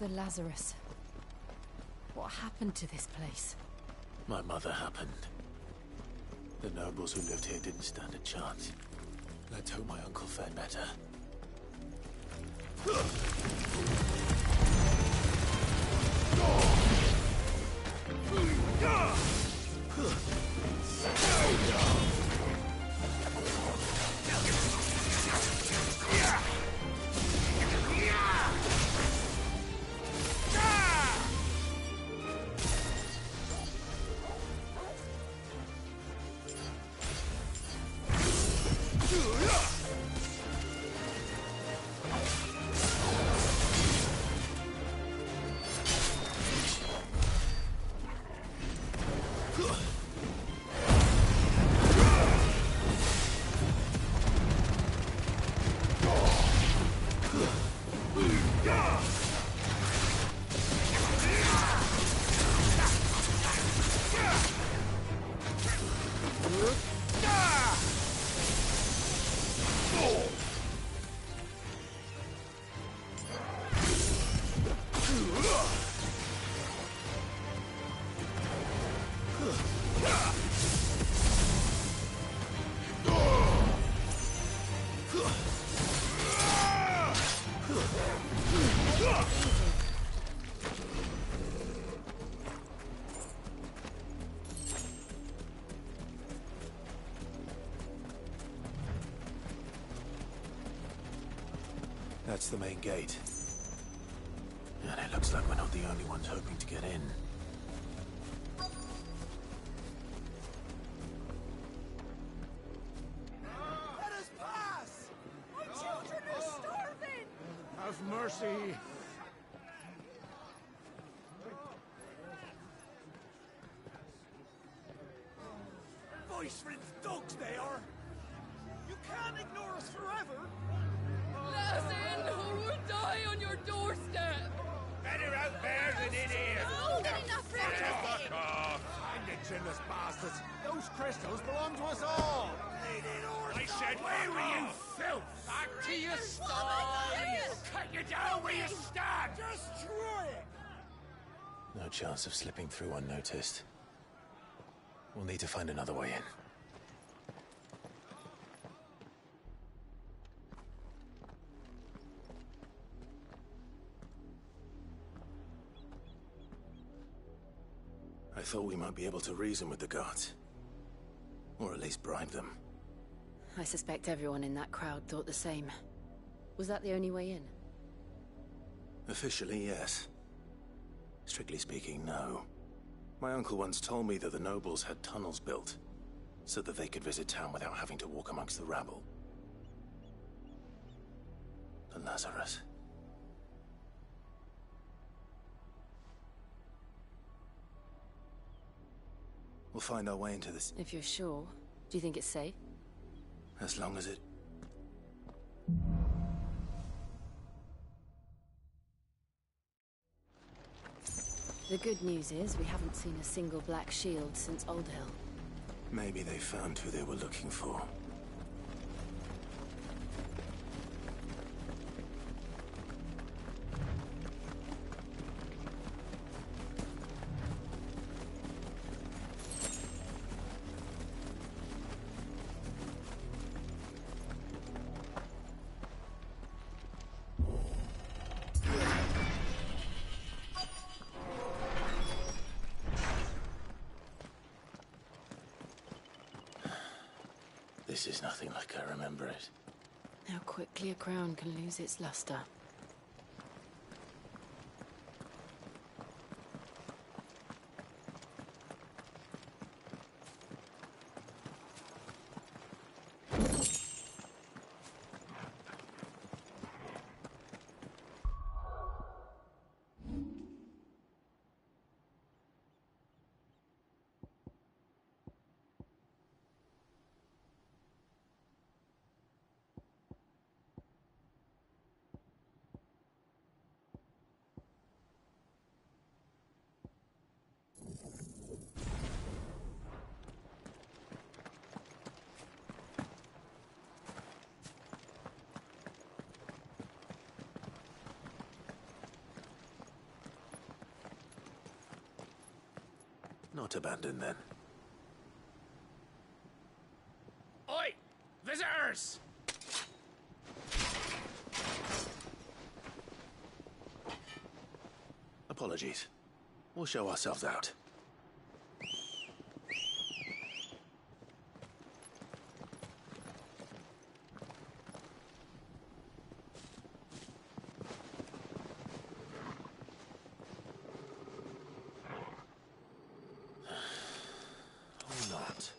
The Lazarus. What happened to this place? My mother happened. The nobles who lived here didn't stand a chance. Let's hope my uncle fared better. That's the main gate. And it looks like we're not the only ones hoping to get in. Let us pass! My children are starving! Have mercy! Voice-rinsed dogs they are! You can't ignore us forever! Let us in, or we'll die on your doorstep! Better out there than in here! No! Enough, Fuck off! Find the chinless bastards! Those crystals belong to us all! I said, where were you, filth? Back to your sties! Cut you down where you stand! Destroy it! No chance of slipping through unnoticed. We'll need to find another way in. I thought we might be able to reason with the guards. Or at least bribe them. I suspect everyone in that crowd thought the same. Was that the only way in? Officially, yes. Strictly speaking, no. My uncle once told me that the nobles had tunnels built, so that they could visit town without having to walk amongst the rabble. The Lazarus. We'll find our way into this. If you're sure. Do you think it's safe? As long as it... The good news is we haven't seen a single black shield since Old Hill. Maybe they found who they were looking for. This is nothing like I remember it. How quickly a crown can lose its luster. not abandoned then. Oi! Visitors! Apologies. We'll show ourselves out. Or not.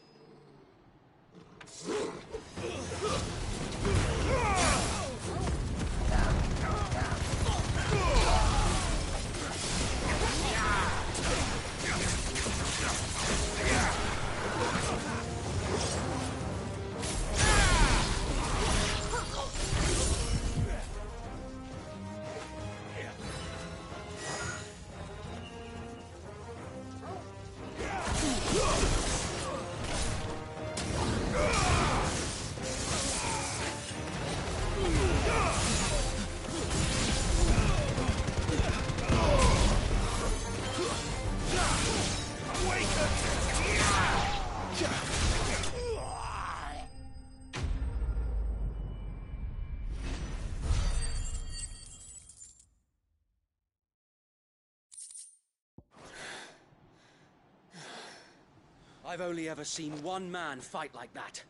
I've only ever seen one man fight like that.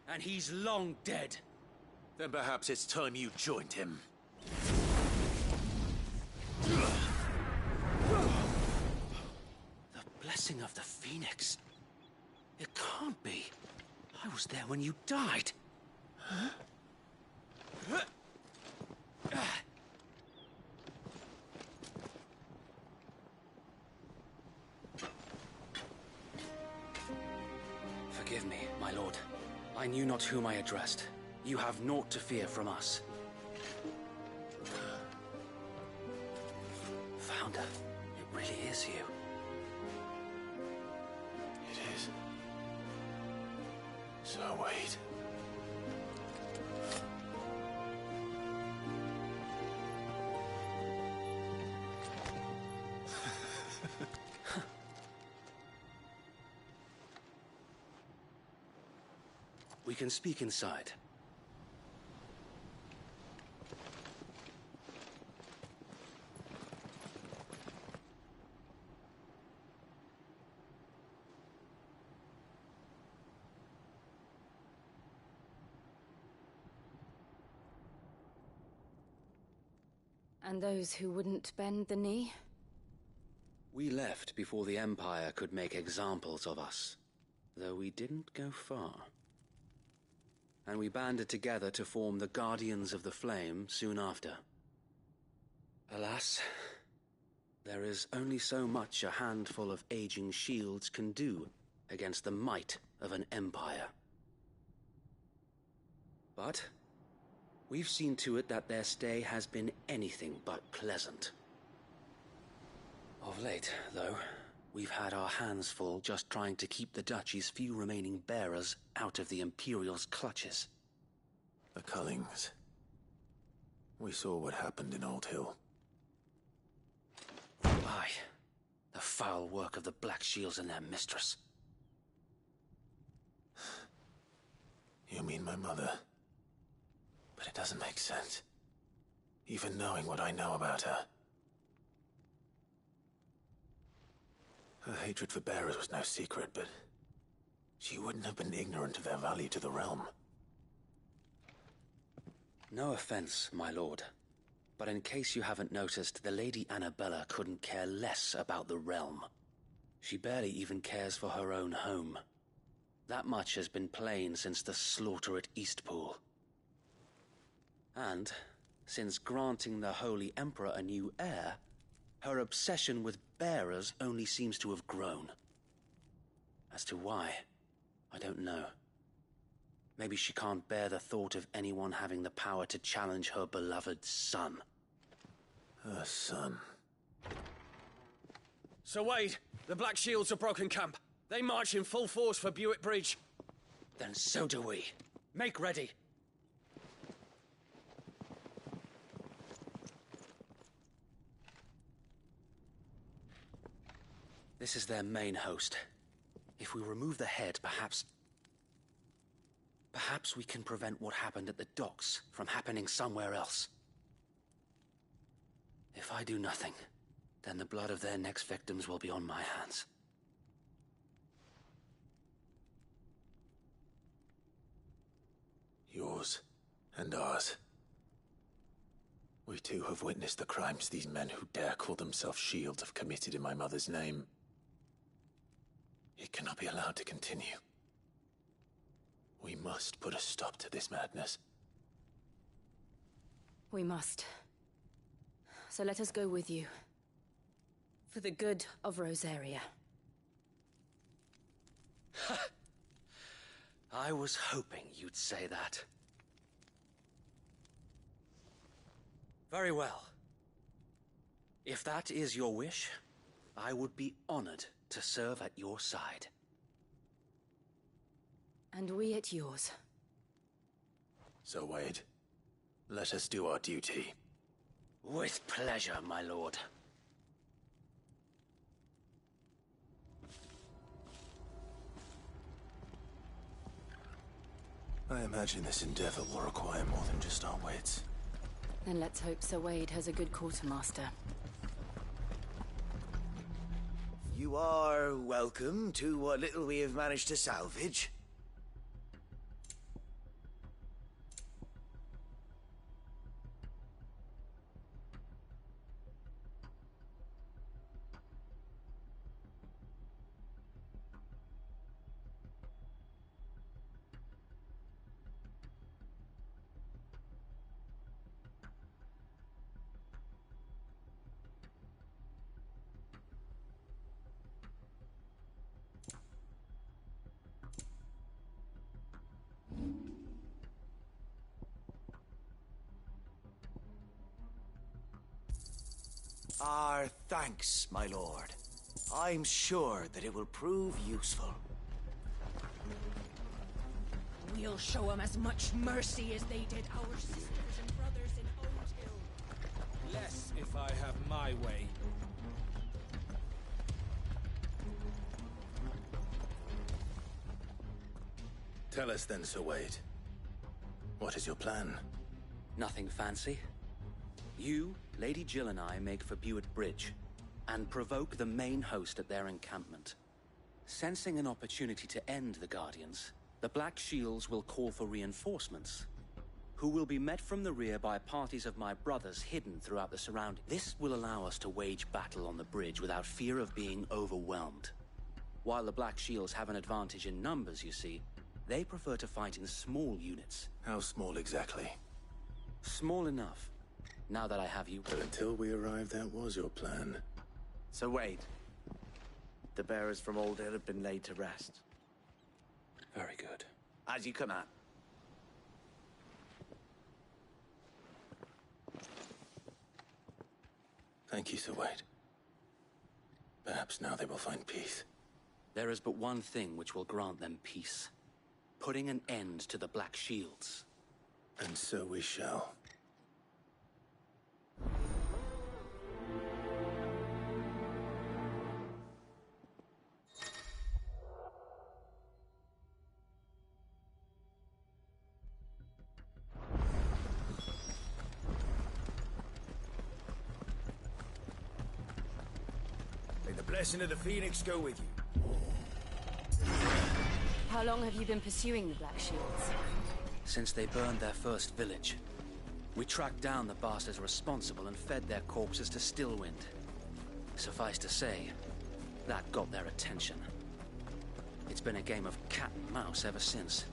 And he's long dead. Then perhaps it's time you joined him. The blessing of the Phoenix. It can't be. I was there when you died. Huh? Forgive me, my lord. I knew not whom I addressed. You have naught to fear from us. Founder, it really is you. It is. So wait. We can speak inside. And those who wouldn't bend the knee? We left before the Empire could make examples of us, though we didn't go far. And we banded together to form the Guardians of the Flame soon after. Alas, there is only so much a handful of aging shields can do against the might of an empire. But we've seen to it that their stay has been anything but pleasant. Of late, though, we've had our hands full just trying to keep the Duchy's few remaining bearers out of the Imperial's clutches. The Cullings. We saw what happened in Old Hill. Aye. The foul work of the Black Shields and their mistress. You mean my mother? But it doesn't make sense. Even knowing what I know about her. Her hatred for bearers was no secret, but she wouldn't have been ignorant of their value to the realm. No offense, my lord, but in case you haven't noticed, the Lady Annabella couldn't care less about the realm. She barely even cares for her own home. That much has been plain since the slaughter at Eastpool. And, since granting the Holy Emperor a new heir, her obsession with bearers only seems to have grown. As to why, I don't know. Maybe she can't bear the thought of anyone having the power to challenge her beloved son. Her son. Sir Wade, the Black Shields have broken camp. They march in full force for Buick Bridge. Then so do we. Make ready. This is their main host. If we remove the head, perhaps we can prevent what happened at the docks from happening somewhere else. If I do nothing, then the blood of their next victims will be on my hands. Yours and ours. We too have witnessed the crimes these men who dare call themselves shields have committed in my mother's name. It cannot be allowed to continue. We must put a stop to this madness. We must. So let us go with you. For the good of Rosaria. I was hoping you'd say that. Very well. If that is your wish, I would be honored to serve at your side. And we at yours. So, Wade, let us do our duty. With pleasure, my lord. I imagine this endeavor will require more than just our wits. Then let's hope Sir Wade has a good quartermaster. You are welcome to what little we have managed to salvage. Our thanks, my lord. I'm sure that it will prove useful. We'll show them as much mercy as they did our sisters and brothers in Old Hill. Less if I have my way. Tell us then, Sir Wade. What is your plan? Nothing fancy. You, Lady Jill and I make for Buett Bridge, and provoke the main host at their encampment. Sensing an opportunity to end the Guardians, the Black Shields will call for reinforcements, who will be met from the rear by parties of my brothers hidden throughout the surroundings. This will allow us to wage battle on the bridge without fear of being overwhelmed. While the Black Shields have an advantage in numbers, you see, they prefer to fight in small units. How small exactly? Small enough. Now that I have you... But until we arrived, that was your plan. So Wade, the bearers from Old Hill have been laid to rest. Very good. As you command. Thank you, Sir Wade. Perhaps now they will find peace. There is but one thing which will grant them peace. Putting an end to the Black Shields. And so we shall. May the blessing of the Phoenix go with you. How long have you been pursuing the Black Shields? Since they burned their first village. We tracked down the bastards responsible and fed their corpses to Stillwind. Suffice to say, that got their attention. It's been a game of cat and mouse ever since.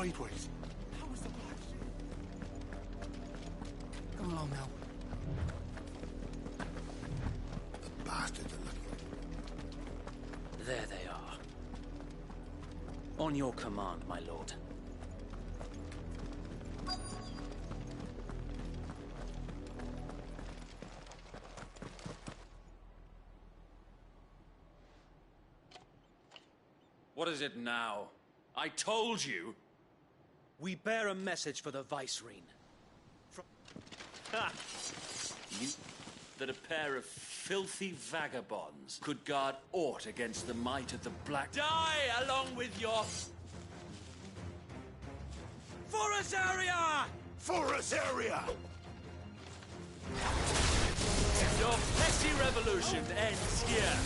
sideways. How was the Black Shield? Come along now. The bastards are looking. There they are. On your command, my lord. What is it now? I told you! We bear a message for the Vicereine. Ha! You... that a pair of filthy vagabonds could guard aught against the might of the Black... Die along with your... For Rosaria! For Rosaria! Your petty revolution ends here.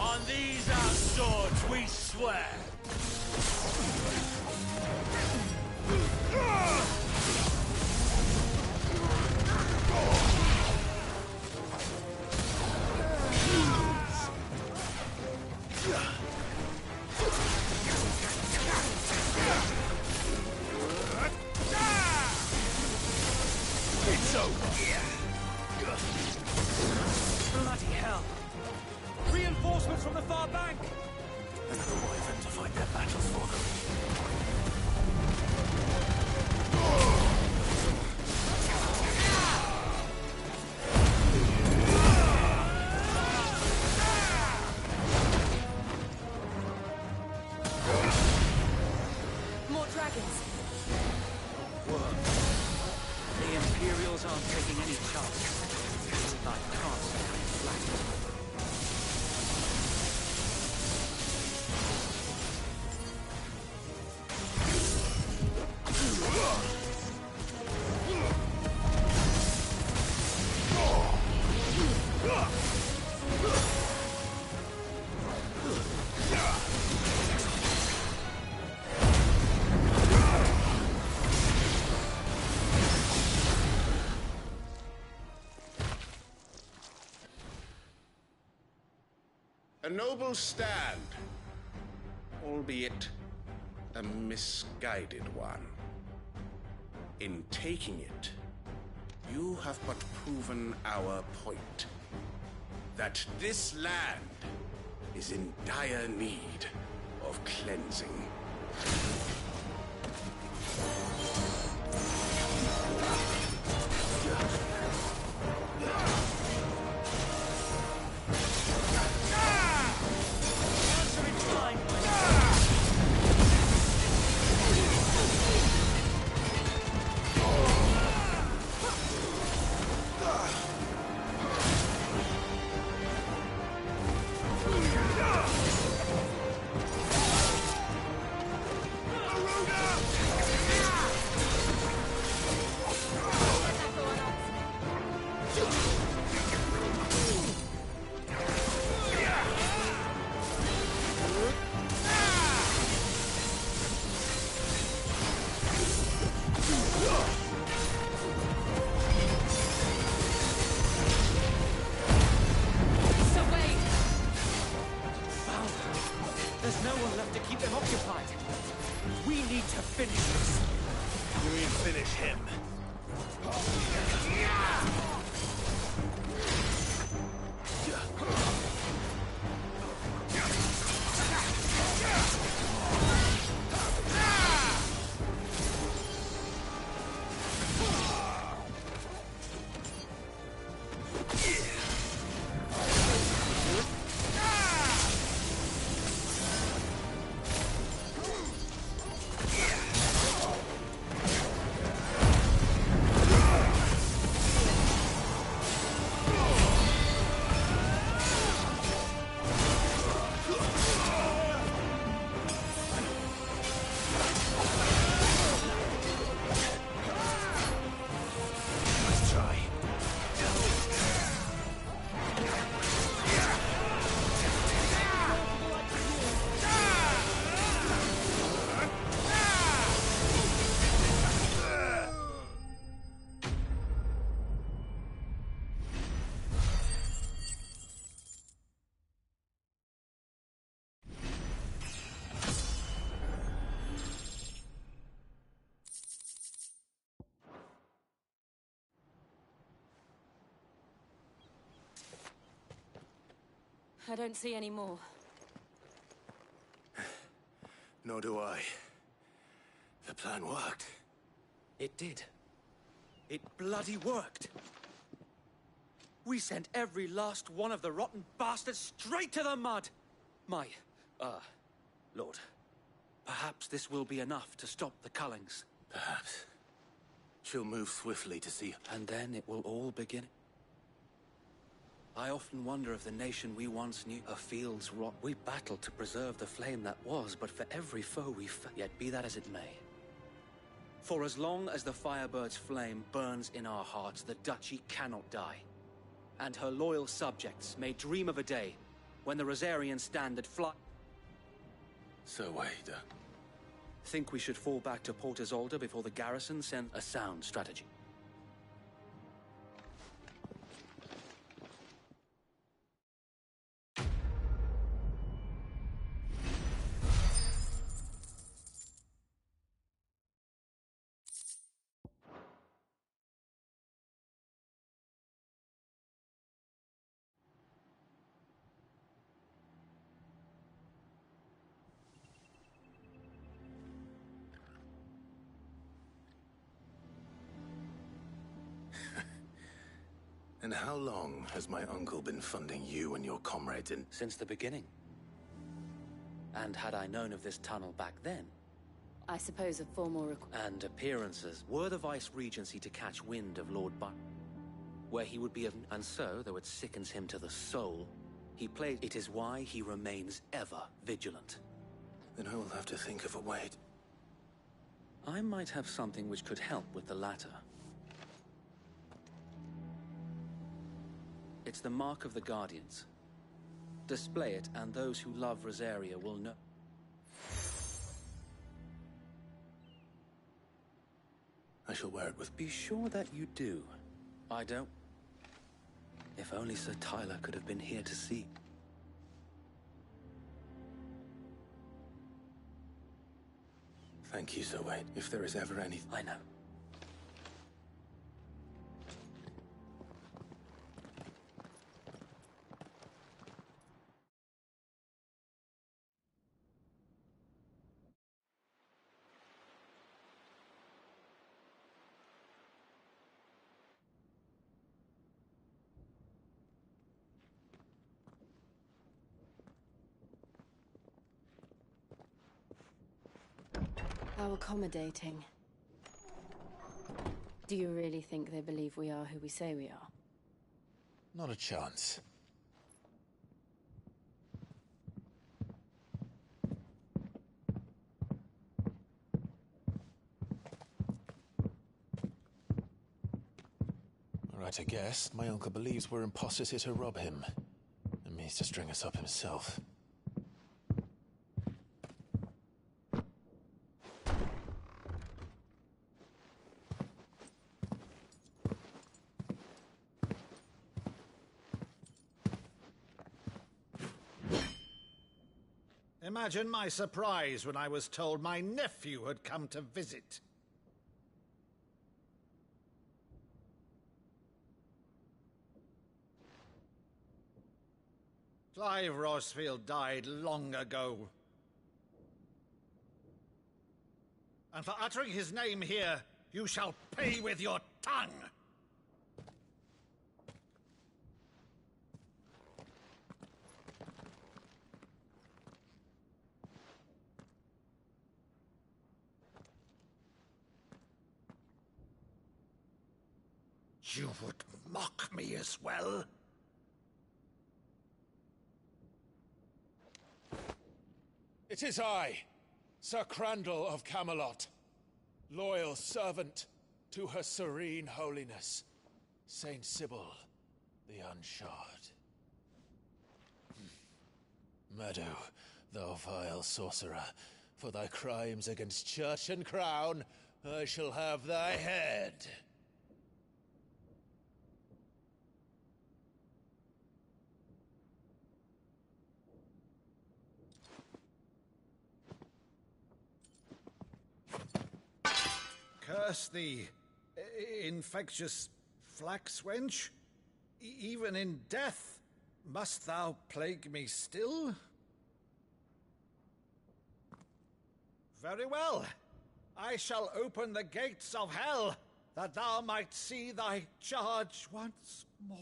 On these our swords we swear. It's over. Bloody hell! Reinforcements from the far bank! Another wyvern to fight their battles for them. More dragons. The Imperials aren't taking any chances. I can't say I'm flattered. A noble stand, albeit a misguided one. In taking it, you have but proven our point. That this land is in dire need of cleansing. There's no one left to keep them occupied. We need to finish this. You mean finish him? I don't see any more. Nor do I. The plan worked. It did. It bloody worked. We sent every last one of the rotten bastards straight to the mud! My, Lord, perhaps this will be enough to stop the Cullings. Perhaps. She'll move swiftly to see... And then it will all begin. I often wonder if the nation we once knew, her fields rot. We battled to preserve the flame that was, but for every foe we yet be that as it may. For as long as the Firebird's flame burns in our hearts, the Duchy cannot die. And her loyal subjects may dream of a day when the Rosarian standard fly... So wait, Think we should fall back to Port Isolde before the garrison sends a sound strategy. And how long has my uncle been funding you and your comrades in... Since the beginning. And had I known of this tunnel back then... I suppose a formal And appearances, were the Vice-Regency to catch wind of Lord Buck, where he would be of... And so, though it sickens him to the soul, he plays... It is why he remains ever vigilant. Then I will have to think of a way I might have something which could help with the latter. It's the mark of the Guardians. Display it, and those who love Rosaria will know. I shall wear it with... Be sure that you do. I don't. If only Sir Tyler could have been here to see. Thank you, Sir Wade. If there is ever any... I know. How accommodating. Do you really think they believe we are who we say we are? Not a chance. Right, I guess. My uncle believes we're imposters here to rob him. And means to string us up himself. Imagine my surprise when I was told my nephew had come to visit. Clive Rosfield died long ago. And for uttering his name here, you shall pay with your tongue! You would mock me as well? It is I, Sir Crandall of Camelot, loyal servant to Her Serene Holiness, Saint Sybil the Unshod. Meadow, thou vile sorcerer, for thy crimes against church and crown, I shall have thy head. Curse thee, infectious flax wench. Even in death, Must thou plague me still? Very well. I shall open the gates of hell, that thou might see thy charge once more.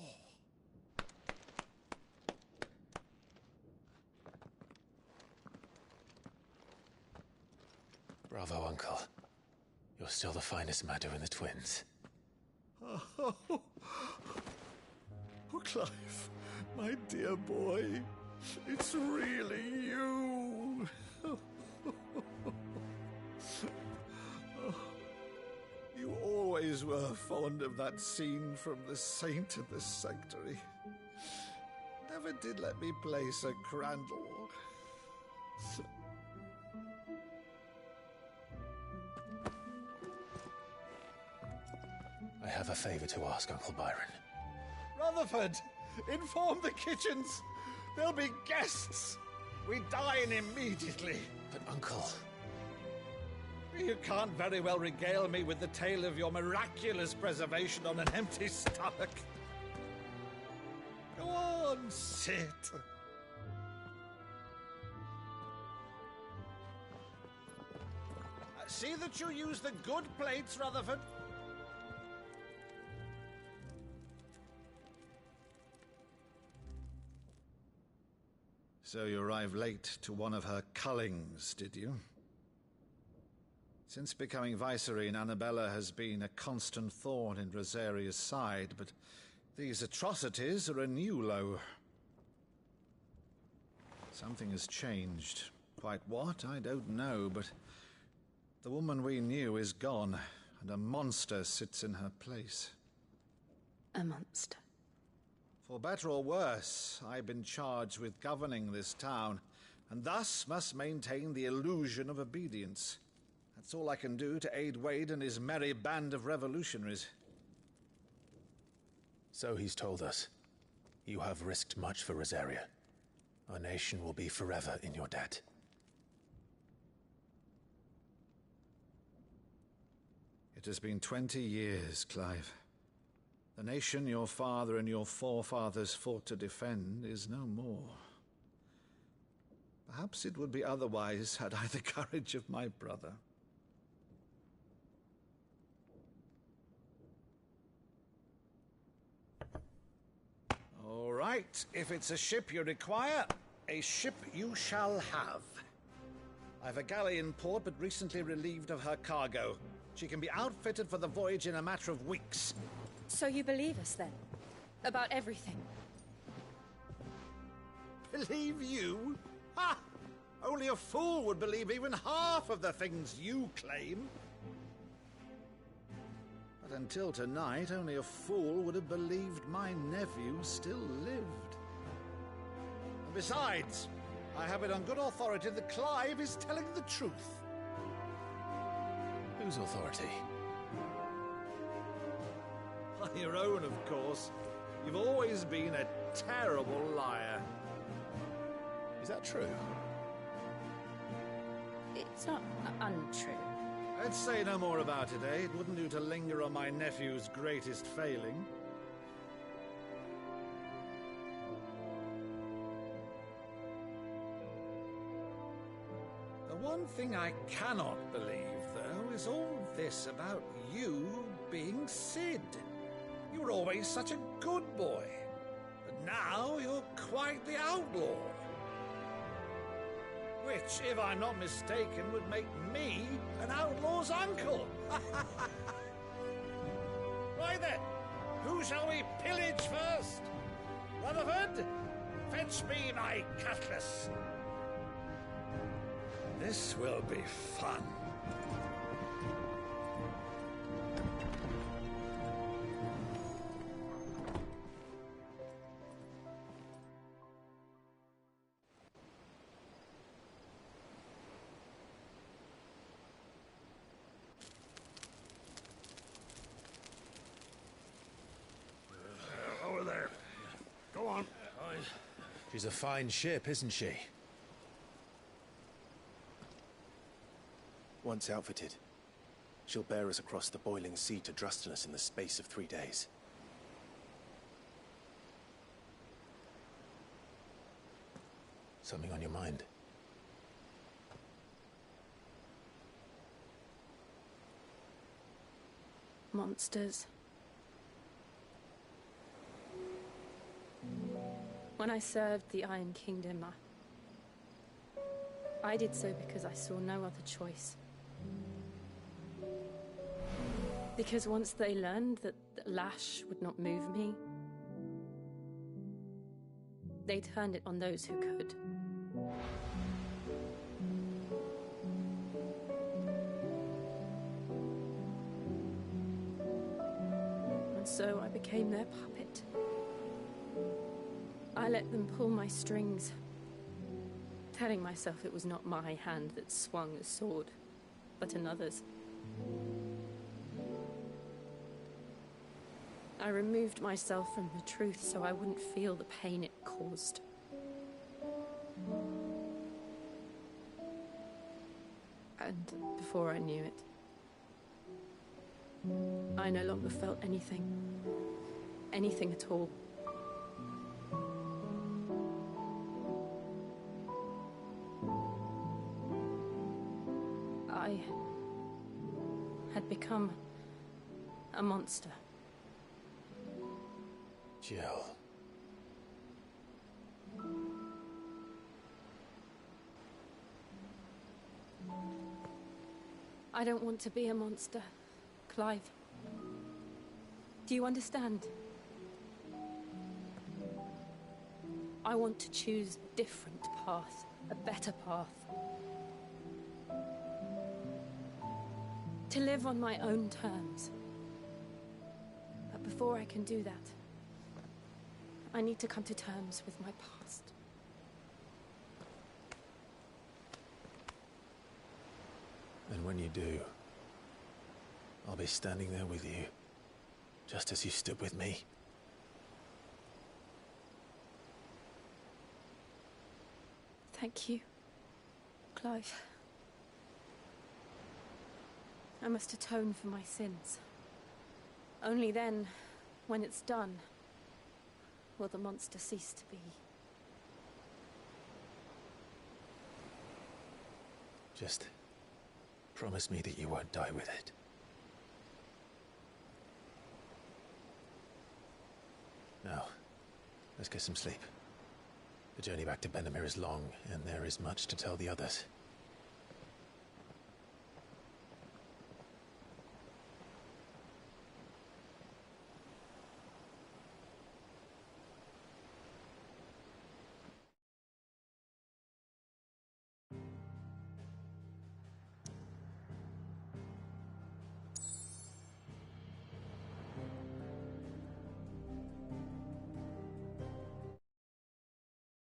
Bravo, Uncle. You're still the finest Maddo in the twins. Oh, Clive, my dear boy, it's really you. You always were fond of that scene from The Saint of the Sanctuary. Never did let me play Sir Crandall. I have a favor to ask, Uncle Byron. Rutherford, inform the kitchens. There'll be guests. We dine immediately. But, Uncle... You can't very well regale me with the tale of your miraculous preservation on an empty stomach. Go on, sit. See that you use the good plates, Rutherford. So you arrived late to one of her cullings, did you? Since becoming Vicereine, Annabella has been a constant thorn in Rosaria's side, but these atrocities are a new low. Something has changed. Quite what, I don't know, but the woman we knew is gone, and a monster sits in her place. A monster? For better or worse, I've been charged with governing this town, and thus must maintain the illusion of obedience. That's all I can do to aid Wade and his merry band of revolutionaries. So he's told us. You have risked much for Rosaria. Our nation will be forever in your debt. It has been 20 years, Clive. The nation your father and your forefathers fought to defend is no more. Perhaps it would be otherwise had I the courage of my brother. All right, if it's a ship you require, a ship you shall have. I've a galley in port, but recently relieved of her cargo. She can be outfitted for the voyage in a matter of weeks. So you believe us, then? About everything? Believe you? Ha! Only a fool would believe even half of the things you claim. But until tonight, only a fool would have believed my nephew still lived. And besides, I have it on good authority that Clive is telling the truth. Whose authority? On your own, of course. You've always been a terrible liar. Is that true? It's not untrue. Let's say no more about it, eh? It wouldn't do to linger on my nephew's greatest failing. The one thing I cannot believe, though, is all this about you being Sid. You were always such a good boy, but now you're quite the outlaw. Which, if I'm not mistaken, would make me an outlaw's uncle. Right then, who shall we pillage first? Rutherford, fetch me my cutlass. This will be fun. Over there. Go on. She's a fine ship, isn't she? Once outfitted, she'll bear us across the boiling sea to Drustinus in the space of 3 days. something on your mind? Monsters. When I served the Iron Kingdom, I did so because I saw no other choice. Because once they learned that the lash would not move me, they turned it on those who could. And so I became their puppet. I let them pull my strings, telling myself it was not my hand that swung the sword, but another's. I removed myself from the truth so I wouldn't feel the pain it caused. And before I knew it, I no longer felt anything. Anything at all. I had become a monster. Jill. I don't want to be a monster, Clive. Do you understand? I want to choose a different path, a better path. To live on my own terms. But before I can do that, I need to come to terms with my past. And when you do, I'll be standing there with you, just as you stood with me. Thank you, Clive. I must atone for my sins. Only then, when it's done, will the monster cease to be. Just promise me that you won't die with it. Now, let's get some sleep. The journey back to Benamir is long, and there is much to tell the others.